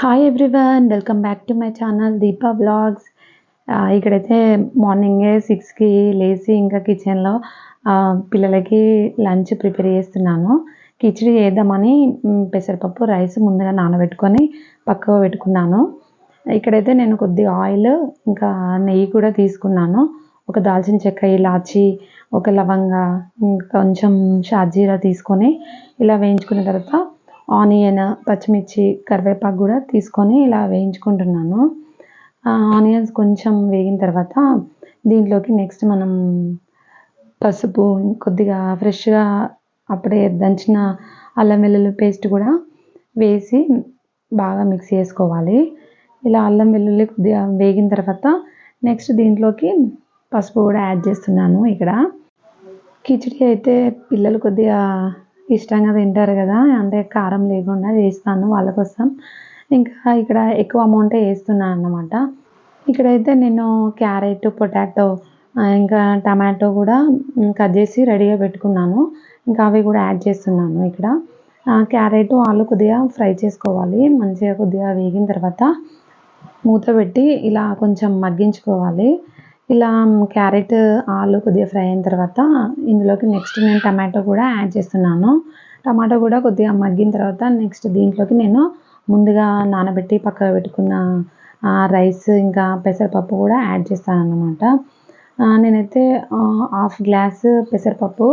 Hi everyone, welcome back to my channel Deepa vlogs. ఇక్కడైతే మార్నింగే 6కి లేచి ఇంకా కిచెన్లో పిల్లలకి లంచ్ ప్రిపేర్ చేస్తున్నాను. కిచిడి చేద్దామని పెసరపప్పు రైస్ ముందుగా నానబెట్టుకొని పక్కకు పెట్టుకున్నాను. ఇక్కడైతే నేను కొద్దిగా ఆయిల్ ఇంకా నెయ్యి కూడా తీసుకున్నాను. ఒక దాల్చిన చెక్క, ఇలాచి, ఒక లవంగా, కొంచెం షాజీరా తీసుకొని ఇలా వేయించుకున్న తర్వాత ఆనియన్, పచ్చిమిర్చి, కరివేపాకు కూడా తీసుకొని ఇలా వేయించుకుంటున్నాను. ఆనియన్స్ కొంచెం వేగిన తర్వాత దీంట్లోకి నెక్స్ట్ మనం పసుపు, కొద్దిగా ఫ్రెష్గా అప్పుడే దంచిన అల్లం వెల్లుల్లి పేస్ట్ కూడా వేసి బాగా మిక్స్ చేసుకోవాలి. ఇలా అల్లం వెల్లుల్లి కొద్దిగా వేగిన తర్వాత నెక్స్ట్ దీంట్లోకి పసుపు కూడా యాడ్ చేస్తున్నాను. ఇక్కడ కిచిడి అయితే పిల్లలు కొద్దిగా ఇష్టంగా తింటారు కదా, అంటే కారం లేకుండా చేస్తాను వాళ్ళ కోసం. ఇంకా ఇక్కడ ఎక్కువ అమౌంటే వేస్తున్నాను అన్నమాట. ఇక్కడైతే నేను క్యారెట్, పొటాటో, ఇంకా టమాటో కూడా కట్ చేసి రెడీగా పెట్టుకున్నాను. ఇంకా అవి కూడా యాడ్ చేస్తున్నాను. ఇక్కడ క్యారెట్, ఆలు కొద్దిగా ఫ్రై చేసుకోవాలి. మంచిగా కొద్దిగా వేగిన తర్వాత మూత పెట్టి ఇలా కొంచెం మగ్గించుకోవాలి. ఇలా క్యారెట్, ఆలు కొద్దిగా ఫ్రై అయిన తర్వాత ఇందులోకి నెక్స్ట్ నేను టమాటో కూడా యాడ్ చేస్తున్నాను. టమాటో కూడా కొద్దిగా మగ్గిన తర్వాత నెక్స్ట్ దీంట్లోకి నేను ముందుగా నానబెట్టి పక్కకు పెట్టుకున్న రైస్ ఇంకా పెసరపప్పు కూడా యాడ్ చేస్తాను అన్నమాట. నేనైతే హాఫ్ గ్లాస్ పెసరపప్పు,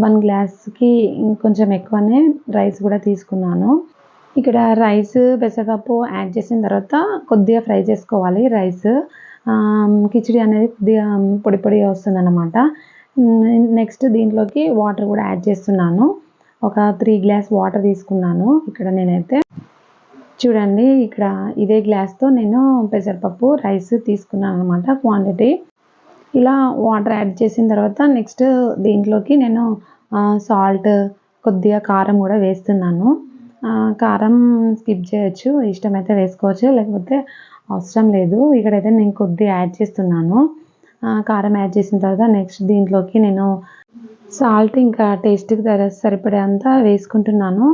1 గ్లాస్కి కొంచెం ఎక్కువనే రైస్ కూడా తీసుకున్నాను. ఇక్కడ రైస్, పెసరపప్పు యాడ్ చేసిన తర్వాత కొద్దిగా ఫ్రై చేసుకోవాలి రైస్. కిచిడి అనేది కొద్దిగా పొడి పొడిగా వస్తుందన్నమాట. నెక్స్ట్ దీంట్లోకి వాటర్ కూడా యాడ్ చేస్తున్నాను. ఒక 3 గ్లాస్ వాటర్ తీసుకున్నాను. ఇక్కడ నేనైతే చూడండి, ఇక్కడ ఇదే గ్లాస్తో నేను పెసరపప్పు రైస్ తీసుకున్నాను అనమాట క్వాంటిటీ. ఇలా వాటర్ యాడ్ చేసిన తర్వాత నెక్స్ట్ దీంట్లోకి నేను సాల్ట్, కొద్దిగా కారం కూడా వేస్తున్నాను. కారం స్కిప్ చేయొచ్చు, ఇష్టమైతే వేసుకోవచ్చు, లేకపోతే అవసరం లేదు. ఇక్కడైతే నేను కొద్దిగా యాడ్ చేస్తున్నాను. కారం యాడ్ చేసిన తర్వాత నెక్స్ట్ దీంట్లోకి నేను సాల్ట్ ఇంకా టేస్ట్కి సరిపడేంత వేసుకుంటున్నాను.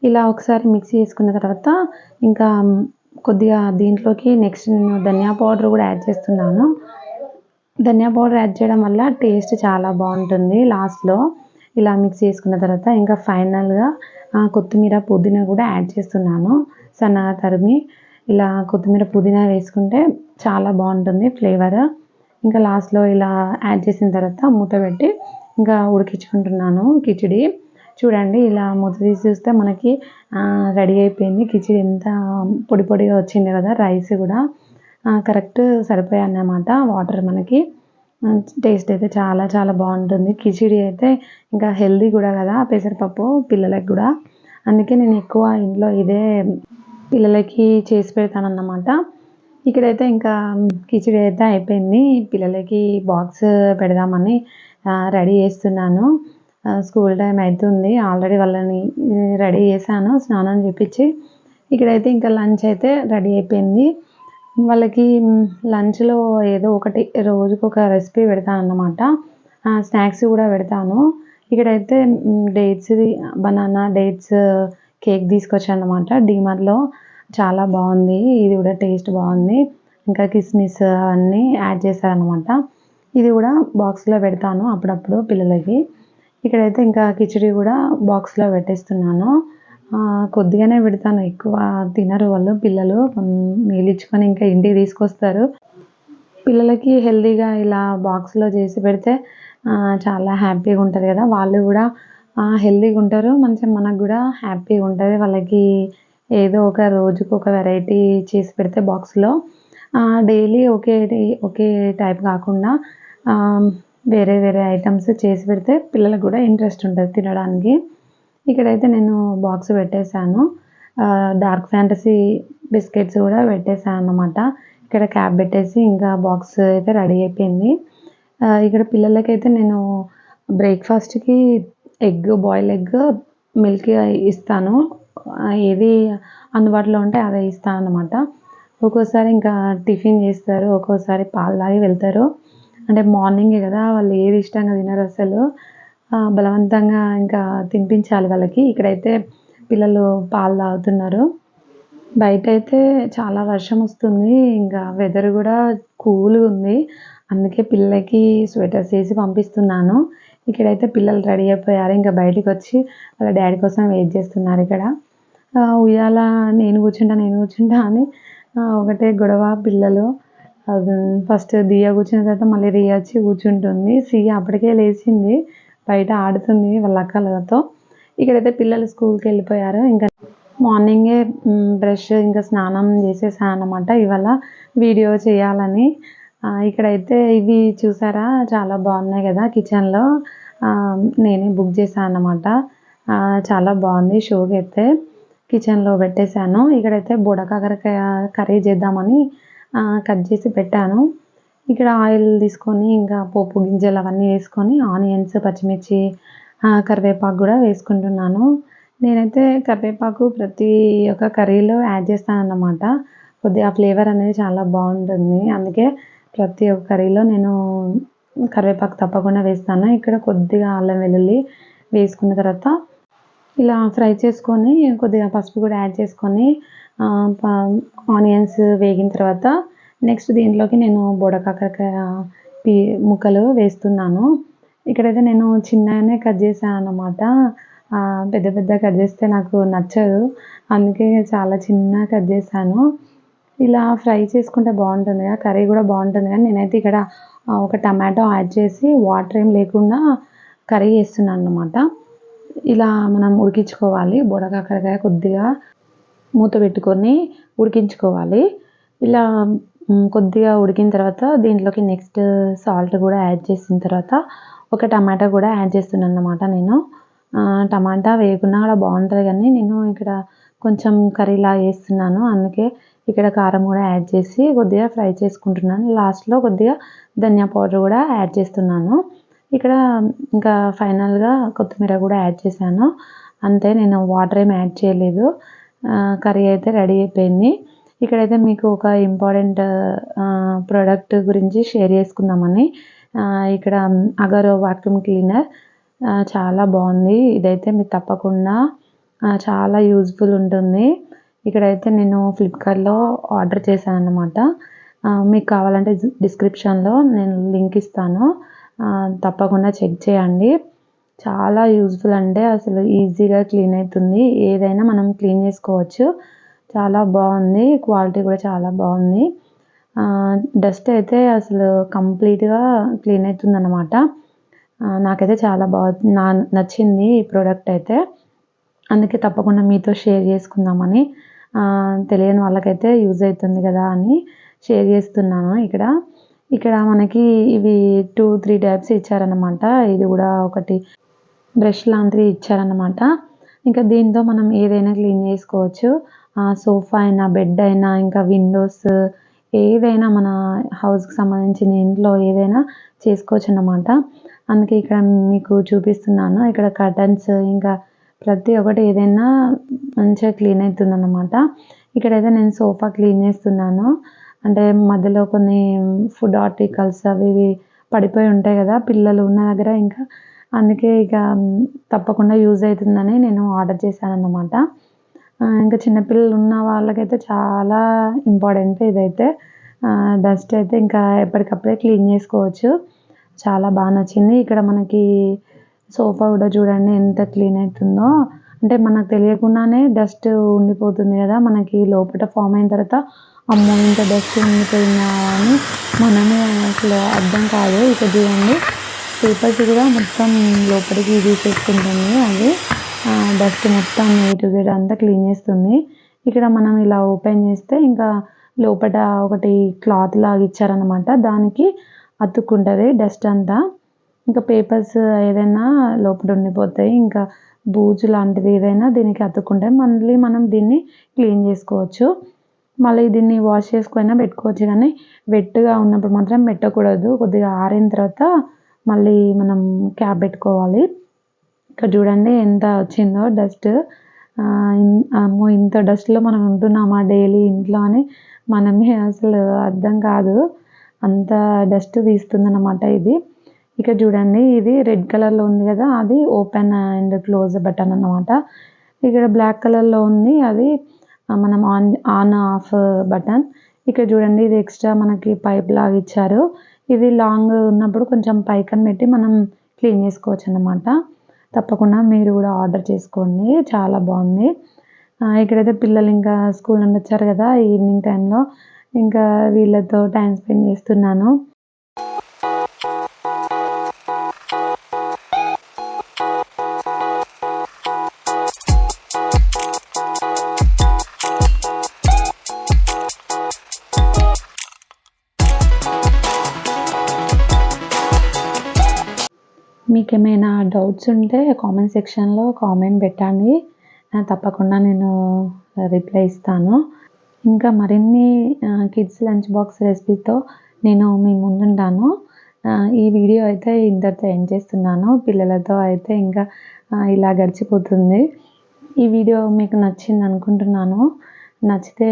ఇలా ఒకసారి మిక్స్ చేసుకున్న తర్వాత ఇంకా కొద్దిగా దీంట్లోకి నెక్స్ట్ నేను ధనియా పౌడర్ కూడా యాడ్ చేస్తున్నాను. ధనియా పౌడర్ యాడ్ చేయడం వల్ల టేస్ట్ చాలా బాగుంటుంది లాస్ట్లో. ఇలా మిక్స్ చేసుకున్న తర్వాత ఇంకా ఫైనల్గా కొత్తిమీర, పుదీనా కూడా యాడ్ చేస్తున్నాను సన్నగా తరిమి. ఇలా కొత్తిమీర, పుదీనా వేసుకుంటే చాలా బాగుంటుంది ఫ్లేవర్. ఇంకా లాస్ట్లో ఇలా యాడ్ చేసిన తర్వాత మూత పెట్టి ఇంకా ఉడికించుకుంటున్నాను కిచిడి. చూడండి, ఇలా మూత తీసి చూస్తే మనకి రెడీ అయిపోయింది కిచిడి. ఎంత పొడి పొడిగా వచ్చింది కదా, రైస్ కూడా కరెక్ట్ సరిపోయాయి అన్నమాట వాటర్ మనకి. టేస్ట్ అయితే చాలా చాలా బాగుంటుంది కిచిడి అయితే. ఇంకా హెల్దీ కూడా కదా పెసరపప్పు పిల్లలకి కూడా, అందుకే నేను ఎక్కువ ఇంట్లో ఇదే పిల్లలకి చేసి పెడతానన్నమాట. ఇక్కడైతే ఇంకా కిచిడి అయితే అయిపోయింది. పిల్లలకి బాక్స్ పెడదామని రెడీ చేస్తున్నాను. స్కూల్ టైం అవుతుంది, ఆల్రెడీ వాళ్ళని రెడీ చేశాను స్నానం చేపించి. ఇక్కడైతే ఇంకా లంచ్ అయితే రెడీ అయిపోయింది. వాళ్ళకి లంచ్లో ఏదో ఒకటి రోజుకొక రెసిపీ పెడతాను అన్నమాట. స్నాక్స్ కూడా పెడతాను. ఇక్కడైతే బనానా డేట్స్ కేక్ తీసుకొచ్చాను అన్నమాట డీమార్ట్లో. చాలా బాగుంది, ఇది కూడా టేస్ట్ బాగుంది. ఇంకా కిస్మిస్ అవన్నీ యాడ్ చేశారనమాట. ఇది కూడా బాక్స్లో పెడతాను అప్పుడప్పుడు పిల్లలకి. ఇక్కడైతే ఇంకా కిచిడి కూడా బాక్స్లో పెట్టేస్తున్నాను. కొద్దిగానే పెడతాను, ఎక్కువ తినరు వాళ్ళు పిల్లలు. మిగిలించుకొని ఇంకా ఇంటికి తీసుకొస్తారు. పిల్లలకి హెల్తీగా ఇలా బాక్స్లో చేసి పెడితే చాలా హ్యాపీగా ఉంటుంది కదా, వాళ్ళు కూడా హెల్తీగా ఉంటారు. మంచిగా మనకు కూడా హ్యాపీగా ఉంటుంది. వాళ్ళకి ఏదో ఒక రోజుకు ఒక వెరైటీ చేసి పెడితే బాక్స్లో డైలీ ఒకే టైప్ కాకుండా వేరే వేరే ఐటమ్స్ చేసి పెడితే పిల్లలకు కూడా ఇంట్రెస్ట్ ఉంటుంది తినడానికి. ఇక్కడైతే నేను బాక్స్ పెట్టేశాను. డార్క్ ఫ్యాంటసీ బిస్కెట్స్ కూడా పెట్టేశాను అన్నమాట. ఇక్కడ క్యాప్ పెట్టేసి ఇంకా బాక్స్ అయితే రెడీ అయిపోయింది. ఇక్కడ పిల్లలకైతే నేను బ్రేక్ఫాస్ట్కి బాయిల్ ఎగ్, మిల్క్ ఇస్తాను. ఏది అందుబాటులో ఉంటే అదే ఇస్తాను అన్నమాట. ఒక్కోసారి ఇంకా టిఫిన్ చేస్తారు, ఒక్కోసారి పాలు తాగి వెళ్తారు. అంటే మార్నింగే కదా, వాళ్ళు ఏది ఇష్టంగా తినరు అసలు. బలవంతంగా ఇంకా తినిపించాలి వాళ్ళకి. ఇక్కడైతే పిల్లలు పాలు తాగుతున్నారు. బయటైతే చాలా వర్షం వస్తుంది. ఇంకా వెదర్ గూడా కూల్‌గా ఉంది. అందుకే పిల్లలకి స్వెటర్స్ ఏసి పంపిస్తున్నాను. ఇక్కడైతే పిల్లలు రెడీ అయిపోయారు. ఇంకా బయటికొచ్చి వాళ్ళ డ్యాడీ కోసం వెయిట్ చేస్తున్నారిక్కడ. ఉయ్యాల నేను కూర్చుంటా అని ఒకటే గొడవ పిల్లలు. అది ఫస్ట్ దియ కూర్చున్న తర్వాత మళ్ళీ రియా వచ్చి కూర్చుంటుంది. సియ అప్పటికే లేచింది. బయట ఆడుతుంది వాళ్ళ అక్కలతో. ఇక్కడైతే పిల్లలు స్కూల్‌కెళ్ళిపోయారు. ఇంకా మార్నింగే బ్రష్ ఇంకా స్నానం చేసేసాననమాట ఇవాళ వీడియో చేయాలని. ఇక్కడైతే ఇవి చూసారా చాలా బాగున్నాయి కదా కిచెన్‌లో. నేనే బుక్ చేశాననమాట. చాలా బాగుంది షోకి అయితే. కిచెన్‌లో పెట్టేశాను. ఇక్కడైతే బుడకాకరకాయ కర్రీ చేద్దామని కట్ చేసి పెట్టాను. ఇక్కడ ఆయిల్ తీసుకొని ఇంకా పోపు గింజలు అవన్నీ వేసుకొని ఆనియన్స్, పచ్చిమిర్చి, కరివేపాకు కూడా వేసుకుంటున్నాను. నేనైతే కరివేపాకు ప్రతి ఒక్క కర్రీలో యాడ్ చేస్తానన్నమాట. కొద్దిగా ఫ్లేవర్ అనేది చాలా బాగుంటుంది. అందుకే ప్రతి ఒక్క కర్రీలో నేను కరివేపాకు తప్పకుండా వేస్తాను. ఇక్కడ కొద్దిగా అల్లం వెల్లుల్లి వేసుకున్న తర్వాత ఇలా ఫ్రై చేసుకొని కొద్దిగా పసుపు కూడా యాడ్ చేసుకొని ఆనియన్స్ వేగిన తర్వాత నెక్స్ట్ దీంట్లోకి నేను బుడకాకరకాయ పీ ముక్కలు వేస్తున్నాను. ఇక్కడైతే నేను చిన్నగానే కట్ చేశాను అన్నమాట. పెద్ద పెద్ద కట్ చేస్తే నాకు నచ్చదు. అందుకే చాలా చిన్నగా కట్ చేశాను. ఇలా ఫ్రై చేసుకుంటే బాగుంటుంది కదా, కర్రీ కూడా బాగుంటుంది. కానీ నేనైతే ఇక్కడ ఒక టమాటో యాడ్ చేసి వాటర్ ఏం లేకుండా కర్రీ చేస్తున్నాను అన్నమాట. ఇలా మనం ఉడికించుకోవాలి. బుడకాకరకాయ కొద్దిగా మూత పెట్టుకొని ఉడికించుకోవాలి. ఇలా కొద్దిగా ఉడికిన తర్వాత దీంట్లోకి నెక్స్ట్ సాల్ట్ కూడా యాడ్ చేసిన తర్వాత ఒక టమాటా కూడా యాడ్ చేస్తున్నాను అన్నమాట నేను. టమాటా వేయకున్నా కూడా బాగుంటుంది కానీ నేను ఇక్కడ కొంచెం కర్రీలా చేస్తున్నాను. అందుకే ఇక్కడ కారం కూడా యాడ్ చేసి కొద్దిగా ఫ్రై చేసుకుంటున్నాను. లాస్ట్‌లో కొద్దిగా ధనియా పౌడర్ కూడా యాడ్ చేస్తున్నాను. ఇక్కడ ఇంకా ఫైనల్‌గా కొత్తిమీర కూడా యాడ్ చేశాను. అంతే, నేను వాటర్ ఏమి యాడ్ చేయలేదు. కర్రీ అయితే రెడీ అయిపోయింది. ఇక్కడైతే మీకు ఒక ఇంపార్టెంట్ ప్రోడక్ట్ గురించి షేర్ చేసుకుందామని ఇక్కడ అగరో వాక్యూమ్ క్లీనర్ చాలా బాగుంది. ఇదైతే మీరు తప్పకుండా చాలా యూజ్ఫుల్ ఉంటుంది. ఇక్కడైతే నేను ఫ్లిప్కార్ట్‌లో ఆర్డర్ చేశాను అన్నమాట. మీకు కావాలంటే డిస్క్రిప్షన్‌లో నేను లింక్ ఇస్తాను. తప్పకుండా చెక్ చేయండి. చాలా యూజ్ఫుల్, అంటే అసలు ఈజీగా క్లీన్ అవుతుంది. ఏదైనా మనం క్లీన్ చేసుకోవచ్చు. చాలా బాగుంది. క్వాలిటీ కూడా చాలా బాగుంది. డస్ట్ అయితే అసలు కంప్లీట్‌గా క్లీన్ అవుతుందన్నమాట. నాకైతే చాలా నచ్చింది ఈ ప్రోడక్ట్ అయితే. అందుకే తప్పకుండా మీతో షేర్ చేసుకుందామని, తెలియని వాళ్ళకైతే యూజ్ అవుతుంది కదా అని షేర్ చేస్తున్నాను ఇక్కడ. ఇక్కడ మనకి ఇవి 2, 3 టైప్స్ ఇచ్చారన్నమాట. ఇది కూడా ఒకటి బ్రష్ లాంటిది ఇచ్చారన్నమాట. ఇంకా దీంతో మనం ఏదైనా క్లీన్ చేసుకోవచ్చు. సోఫా అయినా, బెడ్ అయినా, ఇంకా విండోస్, ఏదైనా మన హౌస్‌కి సంబంధించిన ఇంట్లో ఏదైనా చేసుకోవచ్చు అన్నమాట. అందుకే ఇక్కడ మీకు చూపిస్తున్నాను. ఇక్కడ కర్టన్స్ ఇంకా ప్రతి ఒక్కటి ఏదైనా మంచిగా క్లీన్ అవుతుందన్నమాట. ఇక్కడైతే నేను సోఫా క్లీన్ చేస్తున్నాను. అంటే మధ్యలో కొన్ని ఫుడ్ ఆర్టికల్స్ అవి ఇవి పడిపోయి ఉంటాయి కదా పిల్లలు ఉన్న దగ్గర. ఇంకా అందుకే ఇక తప్పకుండా యూజ్ అవుతుందని నేను ఆర్డర్ చేశానన్నమాట. ఇంకా చిన్నపిల్లలు ఉన్న వాళ్ళకైతే చాలా ఇంపార్టెంట్ ఇదైతే. డస్ట్ అయితే ఇంకా ఎప్పటికప్పుడే క్లీన్ చేసుకోవచ్చు. చాలా బాగా నచ్చింది. ఇక్కడ మనకి సోఫా కూడా చూడండి ఎంత క్లీన్ అవుతుందో. అంటే మనకు తెలియకుండానే డస్ట్ ఉండిపోతుంది కదా మనకి లోపల ఫామ్ అయిన తర్వాత. అమ్మో, ఇంత డస్ట్ ఉండిపోయిందా అని మనమే అసలు అర్థం కాదు. ఇక్కడ చూడండి పేపర్స్ కూడా మొత్తం లోపలికి తీసేసుకుంటుంది. అది డస్ట్ మొత్తం A to Z అంతా క్లీన్ చేస్తుంది. ఇక్కడ మనం ఇలా ఓపెన్ చేస్తే ఇంకా లోపల ఒకటి క్లాత్ లాగా ఇచ్చారనమాట. దానికి అతుక్కుంటుంది డస్ట్ అంతా. ఇంకా పేపర్స్ ఏదైనా లోపల ఉండిపోతాయి. ఇంకా బూజు లాంటిది ఏదైనా దీనికి అతుక్కుంటాయి. మళ్ళీ మనం దీన్ని క్లీన్ చేసుకోవచ్చు. మళ్ళీ దీన్ని వాష్ చేసుకున్నా పెట్టుకోవచ్చు. కానీ వెట్గా ఉన్నప్పుడు మాత్రం పెట్టకూడదు. కొద్దిగా ఆరిన తర్వాత మళ్ళీ మనం క్యాప్ పెట్టుకోవాలి. ఇక్కడ చూడండి ఎంత వచ్చిందో డస్ట్. అమ్మో, ఇంత డస్ట్‌లో మనం ఉంటున్నామా డైలీ ఇంట్లో అని మనమే అసలు అర్థం కాదు. అంత డస్ట్ తీస్తుందన్నమాట ఇది. ఇక్కడ చూడండి ఇది రెడ్ కలర్‌లో ఉంది కదా, అది ఓపెన్ అండ్ క్లోజ్ బటన్ అన్నమాట. ఇక్కడ బ్లాక్ కలర్‌లో ఉంది, అది మనం ఆన్ ఆఫ్ బటన్. ఇక్కడ చూడండి ఇది ఎక్స్ట్రా మనకి పైప్ లాగా ఇచ్చారు. ఇది లాంగ్ ఉన్నప్పుడు కొంచెం పైకని పెట్టి మనం క్లీన్ చేసుకోవచ్చు అన్నమాట. తప్పకుండా మీరు కూడా ఆర్డర్ చేసుకోండి, చాలా బాగుంది. ఇక్కడైతే పిల్లలు ఇంకా స్కూల్ నుండి వచ్చారు కదా, ఈవినింగ్ టైంలో ఇంకా వీళ్ళతో టైం స్పెండ్ చేస్తున్నాను. మీకేమైనా డౌట్స్ ఉంటే కామెంట్ సెక్షన్లో కామెంట్ పెట్టండి, తప్పకుండా నేను రిప్లై ఇస్తాను. ఇంకా మరిన్ని కిడ్స్ లంచ్ బాక్స్ రెసిపీతో నేను మీ ముందుంటాను. ఈ వీడియో అయితే ఇంతటితో ఎండ్ చేస్తున్నాను. పిల్లలతో అయితే ఇంకా ఇలా గడిచిపోతుంది. ఈ వీడియో మీకు నచ్చింది అనుకుంటున్నాను. నచ్చితే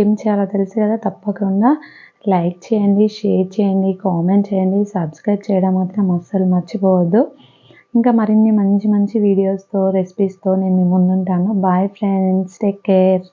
ఏం చేయాలో తెలుసు కదా, తప్పకుండా లైక్ చేయండి, షేర్ చేయండి, కామెంట్ చేయండి, సబ్స్క్రైబ్ చేయడం మాత్రం అస్సలు మర్చిపోవద్దు. ఇంకా మరిన్ని మంచి మంచి వీడియోస్తో రెసిపీస్తో నేను మీ ముందుంటాను. Bye friends, take care.